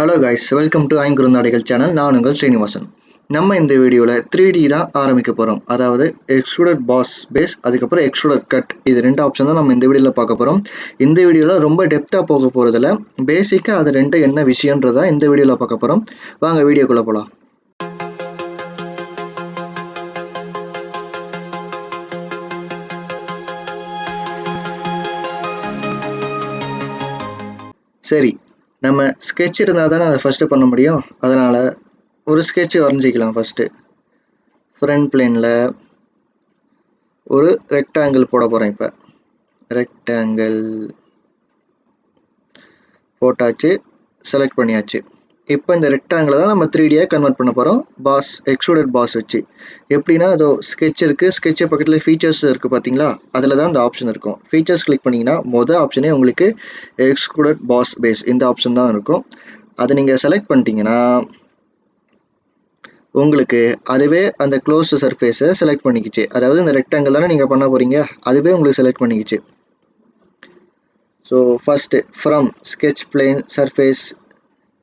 Hello guys, welcome to ஐங்குறுந்தாடிகள் channel. நான் உங்கள் ஸ்ரீனிவாசன். நம்ம இந்த வீடியோவில் 3D தான் ஆரம்பிக்க போகிறோம். அதாவது எக்ஸ்ட்ரூடட் பாஸ் பேஸ், அதுக்கப்புறம் எக்ஸ்ட்ரூடட் கட். இது ரெண்டு ஆப்ஷன் தான் நம்ம இந்த வீடியோவில் பார்க்க போகிறோம். இந்த வீடியோவில் ரொம்ப டெப்த்தாக போக போகிறதில்ல, பேசிக்காக அது ரெண்டு என்ன விஷயன்றதா இந்த வீடியோவில் பார்க்க போகிறோம். வாங்க வீடியோக்குள்ளே போகலாம். சரி, நம்ம ஸ்கெட்ச் இருந்தால் தானே அதை ஃபஸ்ட்டு பண்ண முடியும். அதனால் ஒரு ஸ்கெட்ச் வரைஞ்சிக்கலாம். ஃபஸ்ட்டு ஃப்ரண்ட் பிளேனில் ஒரு ரெக்டாங்கிள் போட போகிறேன். இப்போ ரெக்டாங்கிள் போட்டாச்சு, செலக்ட் பண்ணியாச்சு. இப்போ இந்த ரெக்டாங்கிளை தான் நம்ம 3Dயாக கன்வெர்ட் பண்ண போகிறோம். பாஸ், எக்ஸ்ட்ரூடட் பாஸ் வச்சு. எப்படின்னா, அதோ ஸ்கெட்ச் இருக்குது, ஸ்கெட்சு பக்கத்தில் ஃபீச்சர்ஸ் இருக்குது பார்த்தீங்களா, அதில் தான் இந்த ஆப்ஷன் இருக்கும். ஃபீச்சர்ஸ் கிளிக் பண்ணிங்கன்னா மொதல் ஆப்ஷனே உங்களுக்கு எக்ஸ்ட்ரூடட் பாஸ் பேஸ் இந்த ஆப்ஷன் தான் இருக்கும். அதை நீங்கள் செலக்ட் பண்ணிட்டீங்கன்னா உங்களுக்கு அதுவே அந்த க்ளோஸ்டு சர்ஃபேஸை செலக்ட் பண்ணிக்கிச்சு. அதாவது இந்த ரெக்டாங்கிள் தானே நீங்கள் பண்ண போகிறீங்க, அதுவே உங்களுக்கு செலக்ட் பண்ணிக்கிச்சு. So first from sketch plane surface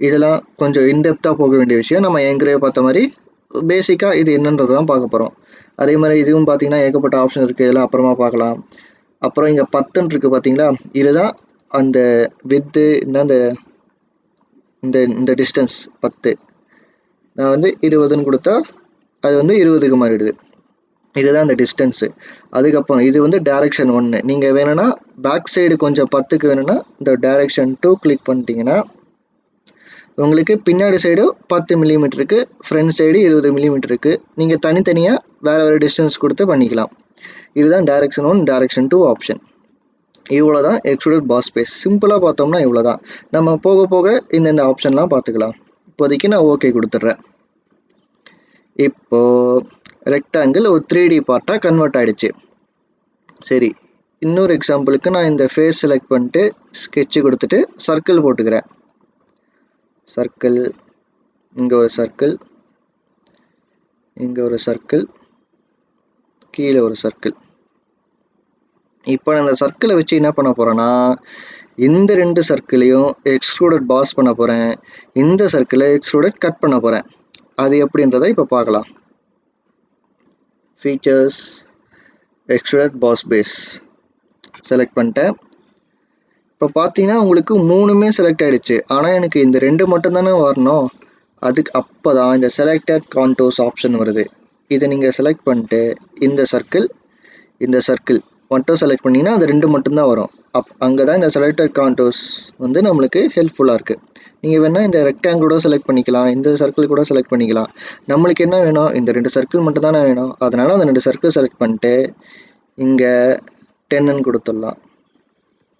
இதெல்லாம் கொஞ்சம் இன்டெப்த்தாக போக வேண்டிய விஷயம். நம்ம ஏற்கனவே பார்த்த மாதிரி பேசிக்காக இது என்னன்றது தான் பார்க்க போகிறோம். அதே மாதிரி இதுவும் பார்த்தீங்கன்னா ஏகப்பட்ட ஆப்ஷன் இருக்குது, இதெல்லாம் அப்புறமா பார்க்கலாம். அப்புறம் இங்கே 10 இருக்குது பார்த்தீங்களா, இதுதான் அந்த வித்து, அந்த இந்த டிஸ்டன்ஸ் 10. நான் வந்து 20ன்னு கொடுத்தா அது வந்து 20க்கு மாறிடுது. இதுதான் அந்த டிஸ்டன்ஸு. அதுக்கப்புறம் இது வந்து டைரக்ஷன் 1. நீங்கள் வேணும்னா பேக் சைடு கொஞ்சம் 10க்கு வேணும்னா இந்த டைரக்ஷன் 2 கிளிக் பண்ணிட்டீங்கன்னா உங்களுக்கு பின்னாடி சைடு 10 மில்லிமீட்டருக்கு, ஃப்ரண்ட் சைடு 20 மில்லிமீட்டருக்கு நீங்கள் தனித்தனியாக வேறு வேறு டிஸ்டன்ஸ் கொடுத்து பண்ணிக்கலாம். இதுதான் டைரக்ஷன் 1, டைரக்ஷன் 2 ஆப்ஷன். இவ்வளோ தான் எக்ஸ்ட்ரூடட் பாஸ் பேஸ். சிம்பிளாக பார்த்தோம்னா இவ்வளோ தான். நம்ம போக போக இந்த ஆப்ஷன்லாம் பார்த்துக்கலாம். இப்போதைக்கு நான் ஓகே கொடுத்துட்றேன். இப்போது ரெக்டாங்கிள் ஒரு 3D பார்ட்டாக கன்வெர்ட் ஆகிடுச்சு. சரி, இன்னொரு எக்ஸாம்பிளுக்கு நான் இந்த ஃபேஸ் செலக்ட் பண்ணிட்டு ஸ்கெட்சு கொடுத்துட்டு சர்க்கிள் போட்டுக்கிறேன். சர்க்கிள், இங்கே ஒரு சர்க்கிள், இங்கே ஒரு சர்க்கிள், கீழே ஒரு சர்க்கிள். இப்போ நான் இந்த சர்க்கிளை வச்சு என்ன பண்ண போகிறேன்னா, இந்த ரெண்டு சர்க்கிளையும் எக்ஸ்ட்ரூடட் பாஸ் பண்ண போகிறேன், இந்த சர்க்கிளை எக்ஸ்ட்ரூடட் கட் பண்ண போகிறேன். அது எப்படின்றத இப்போ பார்க்கலாம். Features, extruded boss base select பண்ணிட்டேன். இப்போ பார்த்தீங்கன்னா உங்களுக்கு 3மே செலக்ட் ஆகிடுச்சு. ஆனால் எனக்கு இந்த 2 மட்டும்தானே வரணும். அதுக்கு அப்போ தான் இந்த செலக்டட் கான்டோர்ஸ் ஆப்ஷன் வருது. இதை நீங்கள் செலக்ட் பண்ணிட்டு இந்த சர்க்கிள் மட்டும் செலக்ட் பண்ணிங்கன்னா அது 2 மட்டும்தான் வரும். அங்கே தான் இந்த செலக்டட் கான்டோர்ஸ் வந்து நம்மளுக்கு ஹெல்ப்ஃபுல்லாக இருக்குது. நீங்கள் வேணால் இந்த ரெக்டாங்கிள் கூட செலக்ட் பண்ணிக்கலாம், இந்த சர்க்கிள் கூட செலக்ட் பண்ணிக்கலாம். நம்மளுக்கு என்ன வேணும், இந்த 2 சர்க்கிள் மட்டும் தானே வேணும். அதனால் அந்த 2 சர்க்கிள் செலக்ட் பண்ணிட்டு இங்கே 10ன்னு கொடுத்துடலாம்.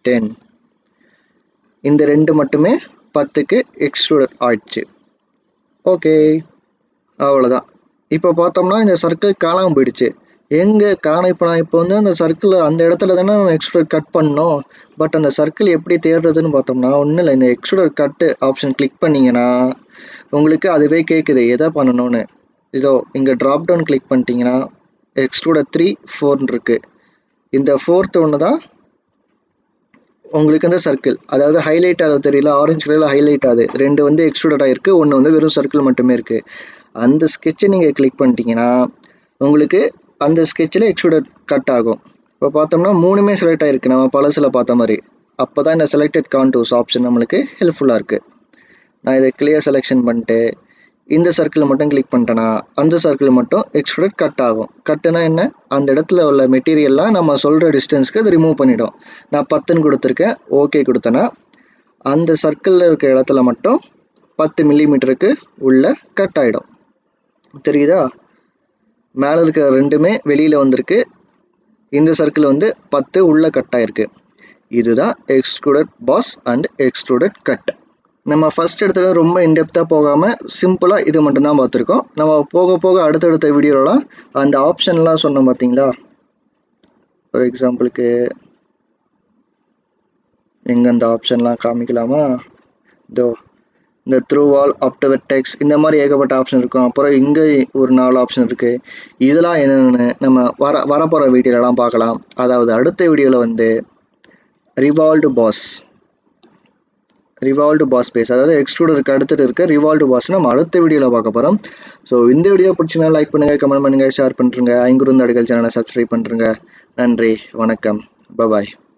10. இந்த 2 மட்டுமே 10க்கு எக்ஸ்ட்ரூடட் ஆயிடுச்சு. ஓகே, அவ்வளோதான். இப்போ பார்த்தோம்னா இந்த சர்க்கிள் காணாமல் போயிடுச்சு. எங்கே காண இப்போ நான் இப்போ வந்து அந்த சர்க்கிள் அந்த இடத்துல தானே நம்ம எக்ஸ்ட்ரூட் கட் பண்ணோம். பட் அந்த சர்க்கிள் எப்படி தேடுறதுன்னு பார்த்தோம்னா ஒன்றும் இல்லை, இந்த எக்ஸ்ட்ரூட் கட்டு ஆப்ஷன் கிளிக் பண்ணிங்கன்னா உங்களுக்கு அதுவே கேட்குது எதை பண்ணணும்னு. இதோ இங்கே ட்ராப் டவுன் கிளிக் பண்ணிட்டீங்கன்னா எக்ஸ்ட்ரூட் 3, 4 இருக்குது. இந்த 4th ஒன்று தான் உங்களுக்கு அந்த சர்க்கிள், அதாவது ஹைலைட் ஆகுது தெரியல, ஆரஞ்சு கலரில் ஹைலைட் ஆகுது. 2 வந்து எக்ஸ்ட்ரூட் ஆகிருக்கு, ஒன்று வந்து வெறும் சர்க்கிள் மட்டுமே இருக்குது. அந்த ஸ்கெட்சை நீங்கள் கிளிக் பண்ணிட்டீங்கன்னா உங்களுக்கு அந்த ஸ்கெட்சில் எக்ஸ்ட்ரூட் கட் ஆகும். இப்போ பார்த்தோம்னா 3மே செலக்ட் ஆகிருக்கு, நம்ம பழசில் பார்த்த மாதிரி. அப்போ தான் இந்த செலக்டட் கான்டூர்ஸ் ஆப்ஷன் நம்மளுக்கு ஹெல்ப்ஃபுல்லாக இருக்குது. நான் இதை கிளியர் செலெக்ஷன் பண்ணிட்டு இந்த சர்க்கிள் மட்டும் கிளிக் பண்ணிட்டேன்னா அந்த சர்க்கிள் மட்டும் எக்ஸ்ட்ரூட் கட் ஆகும். கட்டுனா என்ன, அந்த இடத்துல உள்ள மெட்டீரியல்லாம் நம்ம சொல்கிற டிஸ்டன்ஸ்க்கு அது ரிமூவ் பண்ணிடும். நான் 10ன்னு கொடுத்துருக்கேன், ஓகே கொடுத்தேன்னா அந்த சர்க்கிளில் இருக்க இடத்துல மட்டும் 10 மில்லிமீட்டருக்கு உள்ள கட் ஆகிடும். தெரியுதா, மேலே இருக்கிற 2மே வெளியில் வந்திருக்கு, இந்த சர்க்கிள் வந்து 10 உள்ளே கட் ஆகிருக்கு. இதுதான் extruded pass and extruded cut. நம்ம ஃபஸ்ட் இடத்துல ரொம்ப இன்டெப்த்தாக போகாமல் சிம்பிளாக இது மட்டும்தான் பார்த்துருக்கோம். நம்ம போக போக அடுத்தடுத்த வீடியோலாம் அந்த ஆப்ஷன்லாம் சொன்னோம் பார்த்தீங்களா. ஃபார் எக்ஸாம்பிளுக்கு எங்கே அந்த ஆப்ஷன்லாம் காமிக்கலாமா, இதோ இந்த through wall up to vertex இந்த மாதிரி ஏகப்பட்ட ஆப்ஷன் இருக்கும். அப்புறம் இங்கே ஒரு 4 ஆப்ஷன் இருக்குது. இதெல்லாம் என்னென்னு நம்ம வரப்போகிற வீடியோலலாம் பார்க்கலாம். அதாவது அடுத்த வீடியோவில் வந்து revolved boss, revolved boss base, அதாவது எக்ஸ்ட்ரூடருக்கு அடுத்துட்டு இருக்க ரிவால்வ்டு பாஸ் நம்ம அடுத்த வீடியோவில் பார்க்க போகிறோம். ஸோ இந்த வீடியோ பிடிச்சினா லைக் பண்ணுங்கள், கமெண்ட் பண்ணுங்கள், ஷேர் பண்ணுறங்க. ஐங்குறுந்தாடுகள் சேனலை சப்ஸ்கிரைப் பண்ணுறங்க. நன்றி, வணக்கம், பபாய்.